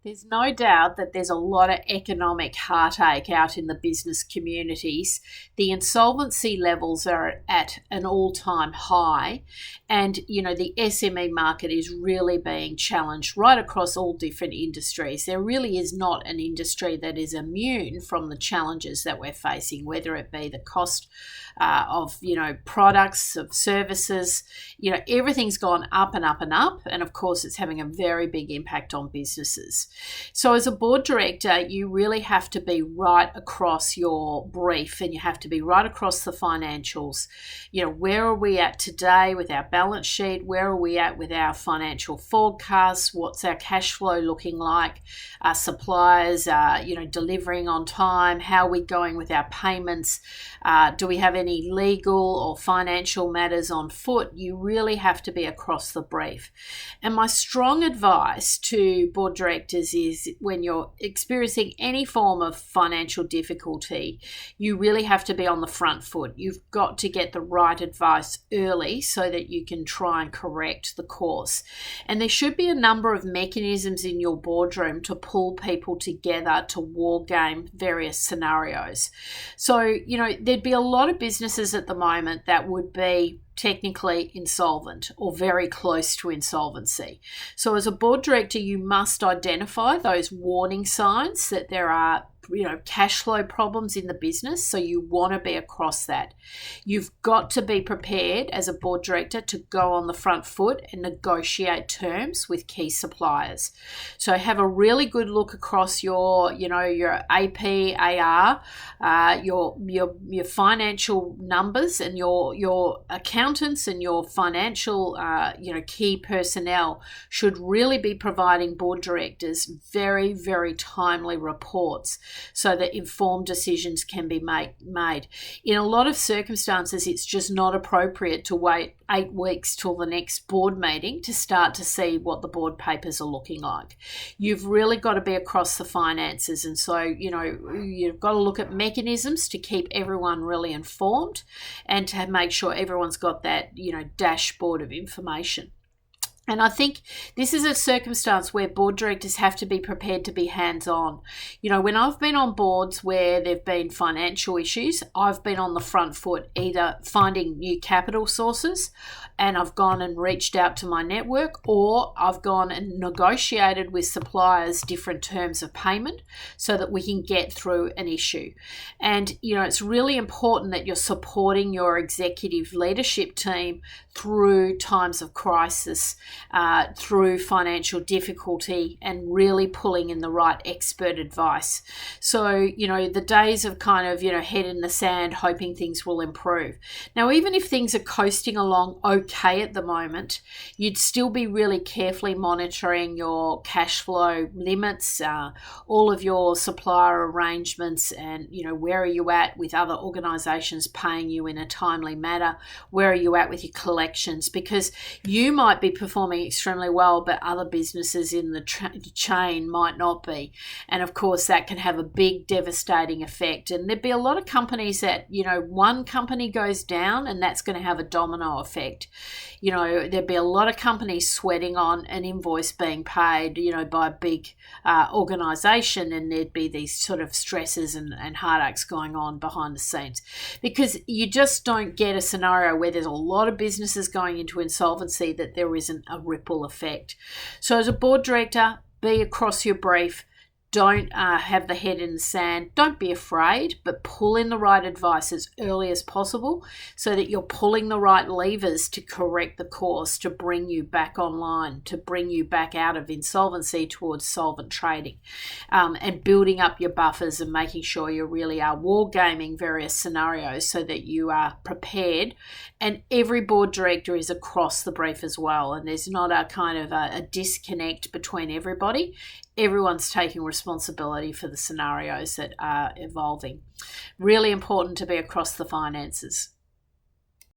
There's no doubt that there's a lot of economic heartache out in the business communities. The insolvency levels are at an all-time high, and the SME market is really being challenged right across all different industries. There really is not an industry that is immune from the challenges that we're facing, whether it be the cost of products, of services. Everything's gone up and up and up, and of course it's having a very big impact on businesses. So as a board director, you really have to be right across your brief, and you have to be right across the financials. Where are we at today with our balance sheet? Where are we at with our financial forecasts? What's our cash flow looking like? Our suppliers delivering on time? How are we going with our payments? Do we have any legal or financial matters on foot? You really have to be across the brief. And my strong advice to board directors is, when you're experiencing any form of financial difficulty, you really have to be on the front foot. You've got to get the right advice early so that you can try and correct the course. And there should be a number of mechanisms in your boardroom to pull people together to war game various scenarios. So, there'd be a lot of businesses at the moment that would be technically insolvent or very close to insolvency. So as a board director, you must identify those warning signs that there are cash flow problems in the business. So you want to be across that. You've got to be prepared as a board director to go on the front foot and negotiate terms with key suppliers. So have a really good look across your AP, AR, your financial numbers, and your accountants and your financial key personnel should really be providing board directors very, very timely reports, so that informed decisions can be made. In a lot of circumstances, it's just not appropriate to wait 8 weeks till the next board meeting to start to see what the board papers are looking like. You've really got to be across the finances, and so you've got to look at mechanisms to keep everyone really informed and to make sure everyone's got that dashboard of information. And I think this is a circumstance where board directors have to be prepared to be hands-on. When I've been on boards where there have been financial issues, I've been on the front foot, either finding new capital sources, and I've gone and reached out to my network, or I've gone and negotiated with suppliers different terms of payment so that we can get through an issue. And, it's really important that you're supporting your executive leadership team through times of crisis, through financial difficulty, and really pulling in the right expert advice. So, the days of kind of, head in the sand, hoping things will improve. Now, even if things are coasting along okay at the moment, you'd still be really carefully monitoring your cash flow limits, all of your supplier arrangements, and, where are you at with other organisations paying you in a timely manner? Where are you at with your collections? Because you might be performing extremely well, but other businesses in the chain might not be. And of course, that can have a big devastating effect. And there'd be a lot of companies that, one company goes down and that's going to have a domino effect. There'd be a lot of companies sweating on an invoice being paid, by a big organisation, and there'd be these sort of stresses and heartaches going on behind the scenes, because you just don't get a scenario where there's a lot of businesses going into insolvency that there isn't a ripple effect. So as a board director, be across your brief. Don't have the head in the sand. Don't be afraid, but pull in the right advice as early as possible so that you're pulling the right levers to correct the course, to bring you back online, to bring you back out of insolvency towards solvent trading, and building up your buffers and making sure you really are wargaming various scenarios so that you are prepared. And every board director is across the brief as well, and there's not a kind of a disconnect between everybody. Everyone's taking responsibility for the scenarios that are evolving. Really important to be across the finances.